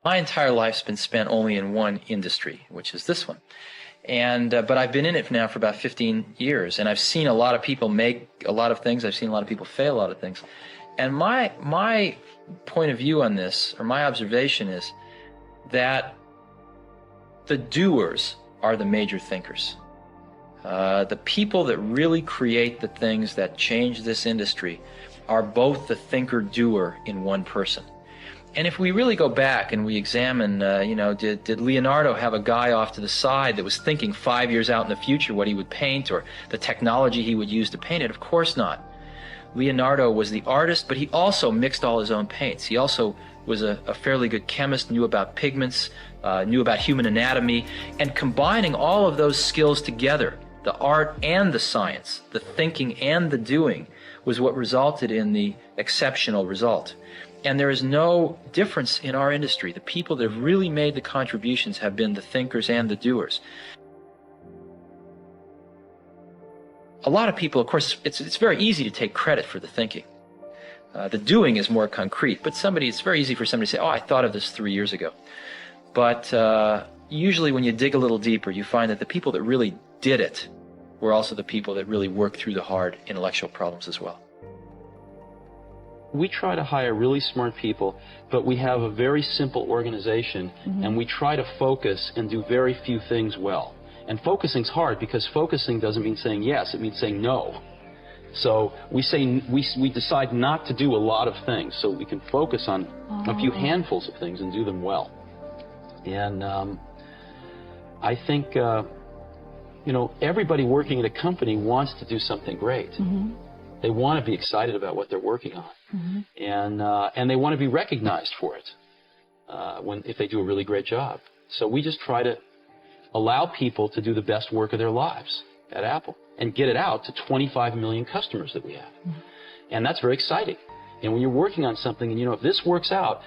My entire life's been spent only in one industry, which is this one. And but I've been in it now for about 15 years, and I've seen a lot of people make a lot of things. I've seen a lot of people fail a lot of things. And my point of view on this, or my observation, is that the doers are the major thinkers. The people that really create the things that change this industry are both the thinker-doer in one person. And if we really go back and we examine, did Leonardo have a guy off to the side that was thinking 5 years out in the future what he would paint or the technology he would use to paint it? Of course not. Leonardo was the artist, but he also mixed all his own paints. He also was a fairly good chemist, knew about pigments, knew about human anatomy, and combining all of those skills together, the art and the science, the thinking and the doing, was what resulted in the exceptional result. And there is no difference in our industry. The people that have really made the contributions have been the thinkers and the doers. A lot of people, of course, it's very easy to take credit for the thinking. The doing is more concrete, but it's very easy for somebody to say, oh, I thought of this 3 years ago. But usually when you dig a little deeper, you find that the people that really did it were also the people that really worked through the hard intellectual problems as well. We try to hire really smart people, but we have a very simple organization, and we try to focus and do very few things well. And focusing's hard because focusing doesn't mean saying yes, it means saying no. So we decide not to do a lot of things so we can focus on a few handfuls of things and do them well. And I think everybody working at a company wants to do something great. They want to be excited about what they're working on, and they want to be recognized for it if they do a really great job. So we just try to allow people to do the best work of their lives at Apple and get it out to 25 million customers that we have. And that's very exciting. And when you're working on something and if this works out,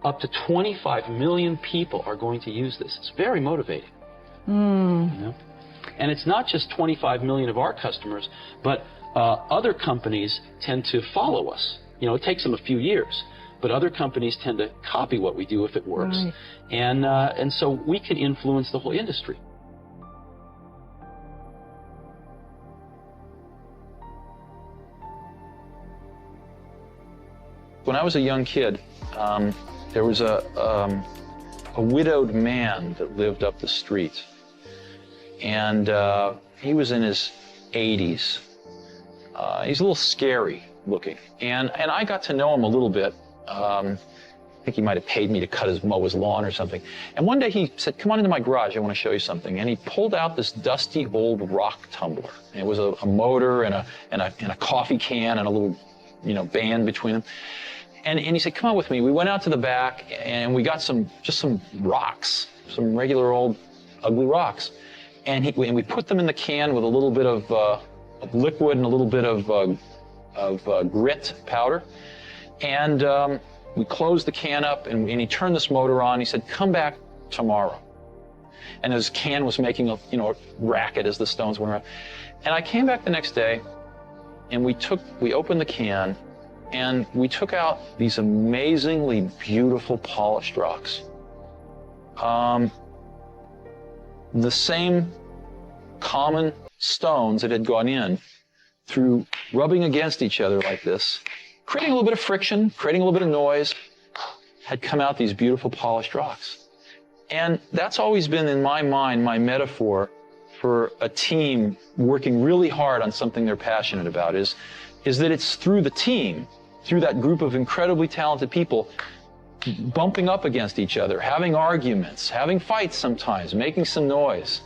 up to 25 million people are going to use this. It's very motivating. And it's not just 25 million of our customers, but other companies tend to follow us. It takes them a few years, but other companies tend to copy what we do if it works. Right. And so we can influence the whole industry. When I was a young kid, there was a widowed man that lived up the street. And he was in his 80s. He's a little scary looking. And I got to know him a little bit. I think he might have paid me to mow his lawn or something. And one day he said, come on into my garage, I want to show you something. And he pulled out this dusty old rock tumbler. And it was a motor and a coffee can and a little, band between them. And he said, come on with me. We went out to the back and we got some rocks, some regular old ugly rocks. And we put them in the can with a little bit of liquid and a little bit of grit powder. And we closed the can up and he turned this motor on. He said, come back tomorrow. And his can was making a racket as the stones went around. And I came back the next day and we opened the can and we took out these amazingly beautiful polished rocks. The same common stones that had gone in through rubbing against each other like this, creating a little bit of friction, creating a little bit of noise, had come out these beautiful polished rocks. And that's always been in my mind my metaphor for a team working really hard on something they're passionate about is that it's through the team, through that group of incredibly talented people bumping up against each other, having arguments, having fights sometimes, making some noise,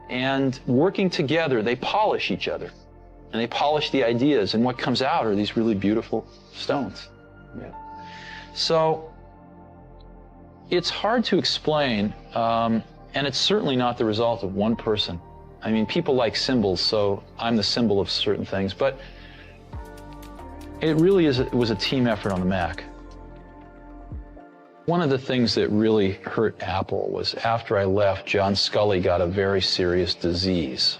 and working together, they polish each other. And they polish the ideas, and what comes out are these really beautiful stones. Yeah. So it's hard to explain, and it's certainly not the result of one person. I mean, people like symbols, so I'm the symbol of certain things, but it really was a team effort on the Mac. One of the things that really hurt Apple was after I left, John Sculley got a very serious disease.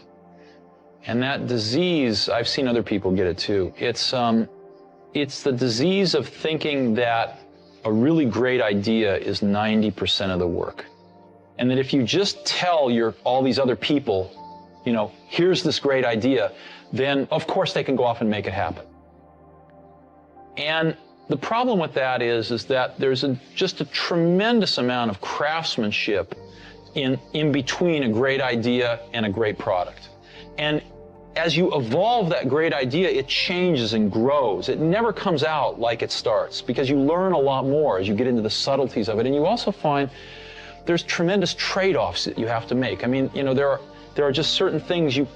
And that disease, I've seen other people get it too. It's the disease of thinking that a really great idea is 90% of the work. And that if you just tell all these other people, you know, here's this great idea, then of course they can go off and make it happen. And the problem with that is that there's just a tremendous amount of craftsmanship in between a great idea and a great product. And as you evolve that great idea, it changes and grows. It never comes out like it starts, because you learn a lot more as you get into the subtleties of it. And you also find there's tremendous trade-offs that you have to make. I mean, you know, there are just certain things you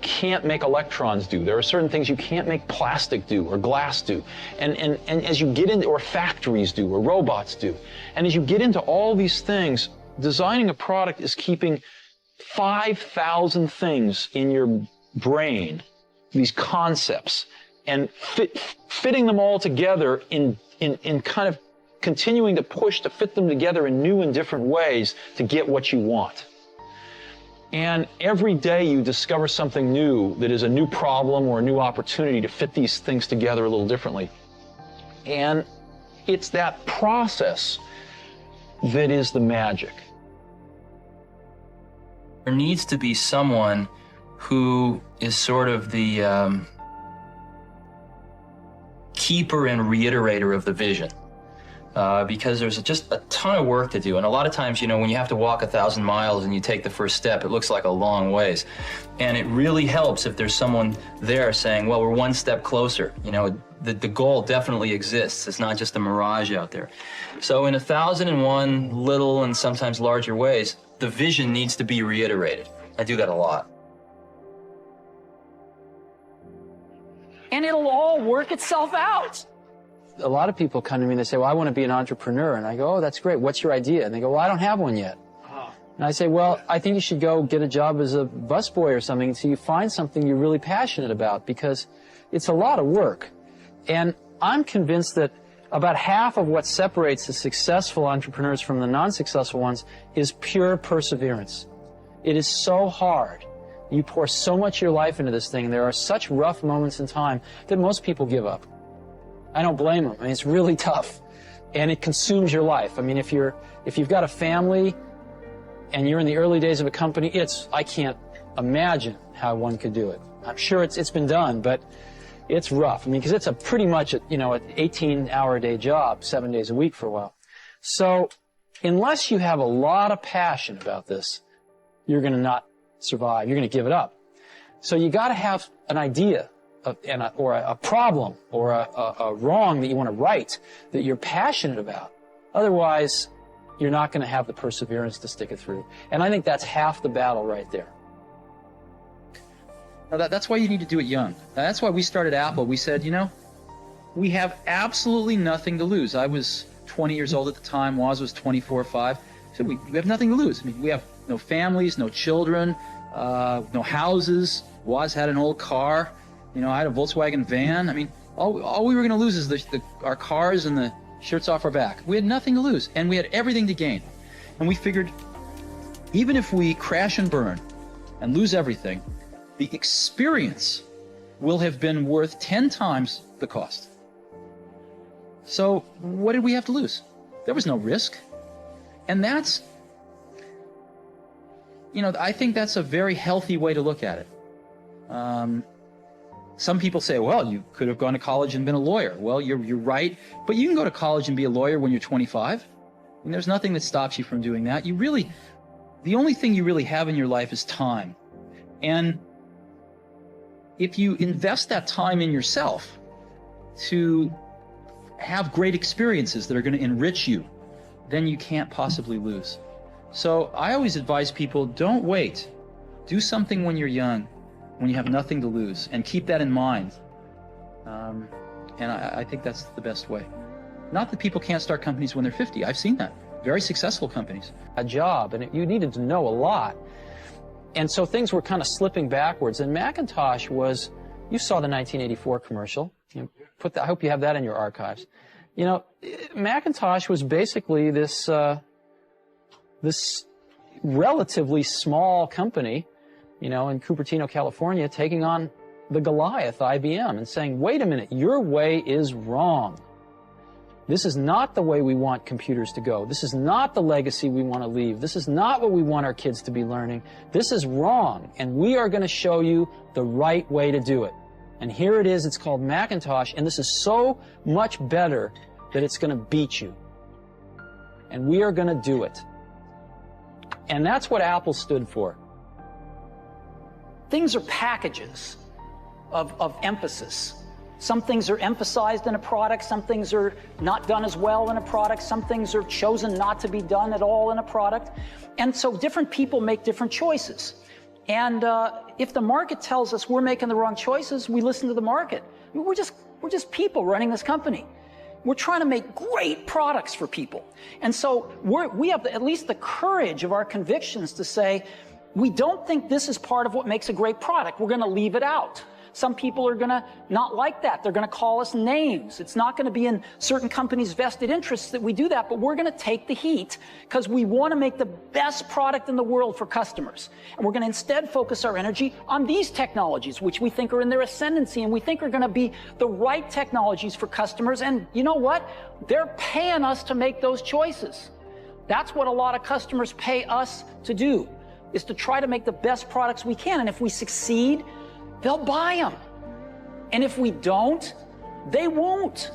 can't make electrons do. There are certain things you can't make plastic do or glass do. And as you get into, or factories do, or robots do. And as you get into all these things, designing a product is keeping 5,000 things in your brain, these concepts, and fitting them all together in kind of continuing to push to fit them together in new and different ways to get what you want. And every day you discover something new that is a new problem or a new opportunity to fit these things together a little differently. And it's that process that is the magic. There needs to be someone who is sort of the keeper and reiterator of the vision. Because there's just a ton of work to do. And a lot of times, you know, when you have to walk 1,000 miles and you take the first step, it looks like a long ways. And it really helps if there's someone there saying, well, we're one step closer. You know, the goal definitely exists. It's not just a mirage out there. So in 1,001 little and sometimes larger ways, the vision needs to be reiterated. I do that a lot. And it'll all work itself out. A lot of people come to me and they say, well, I want to be an entrepreneur. And I go, oh, that's great. What's your idea? And they go, well, I don't have one yet. And I say, well, I think you should go get a job as a busboy or something until you find something you're really passionate about, because it's a lot of work. And I'm convinced that about half of what separates the successful entrepreneurs from the non-successful ones is pure perseverance. It is so hard. You pour so much of your life into this thing. There are such rough moments in time that most people give up. I don't blame them. I mean, it's really tough, and it consumes your life. I mean, if you've got a family and you're in the early days of a company, I can't imagine how one could do it. I'm sure it's been done, but it's rough. I mean, because it's pretty much an 18-hour-a-day job, 7 days a week for a while. So unless you have a lot of passion about this, you're going to not survive. You're going to give it up. So you got to have an idea or a problem or a wrong that you want to right that you're passionate about. Otherwise, you're not going to have the perseverance to stick it through. And I think that's half the battle right there. Now that's why you need to do it young. That's why we started Apple. We said, you know, we have absolutely nothing to lose. I was 20 years old at the time. Woz was 24 or 5. So we have nothing to lose. I mean, we have no families, no children, no houses. Woz had an old car. You know, I had a Volkswagen van. I mean, all we were going to lose is our cars and the shirts off our back. We had nothing to lose, and we had everything to gain. And we figured, even if we crash and burn and lose everything, the experience will have been worth 10 times the cost. So what did we have to lose? There was no risk. And that's, you know, I think that's a very healthy way to look at it. Some people say, well, you could have gone to college and been a lawyer. Well, you're right, but you can go to college and be a lawyer when you're 25. And there's nothing that stops you from doing that. The only thing you really have in your life is time. And if you invest that time in yourself to have great experiences that are going to enrich you, then you can't possibly lose. So I always advise people, don't wait. Do something when you're young, when you have nothing to lose, and keep that in mind. And I think that's the best way. Not that people can't start companies when they're 50. I've seen that. Very successful companies. A job, and you needed to know a lot. And so things were kind of slipping backwards. And Macintosh was, you saw the 1984 commercial. I hope you have that in your archives. You know, Macintosh was basically this relatively small company, you know, in Cupertino, California, taking on the Goliath, IBM, and saying, wait a minute, your way is wrong. This is not the way we want computers to go. This is not the legacy we want to leave. This is not what we want our kids to be learning. This is wrong, and we are going to show you the right way to do it. And here it is. It's called Macintosh, and this is so much better that it's going to beat you. And we are going to do it. And that's what Apple stood for. Things are packages of emphasis. Some things are emphasized in a product, some things are not done as well in a product, some things are chosen not to be done at all in a product. And so different people make different choices. And if the market tells us we're making the wrong choices, we listen to the market. I mean, we're just people running this company. We're trying to make great products for people. And so we have at least the courage of our convictions to say, we don't think this is part of what makes a great product. We're going to leave it out. Some people are going to not like that. They're going to call us names. It's not going to be in certain companies' vested interests that we do that, but we're going to take the heat because we want to make the best product in the world for customers. And we're going to instead focus our energy on these technologies, which we think are in their ascendancy and we think are going to be the right technologies for customers. And you know what? They're paying us to make those choices. That's what a lot of customers pay us to do, is to try to make the best products we can. And if we succeed, they'll buy them. And if we don't, they won't.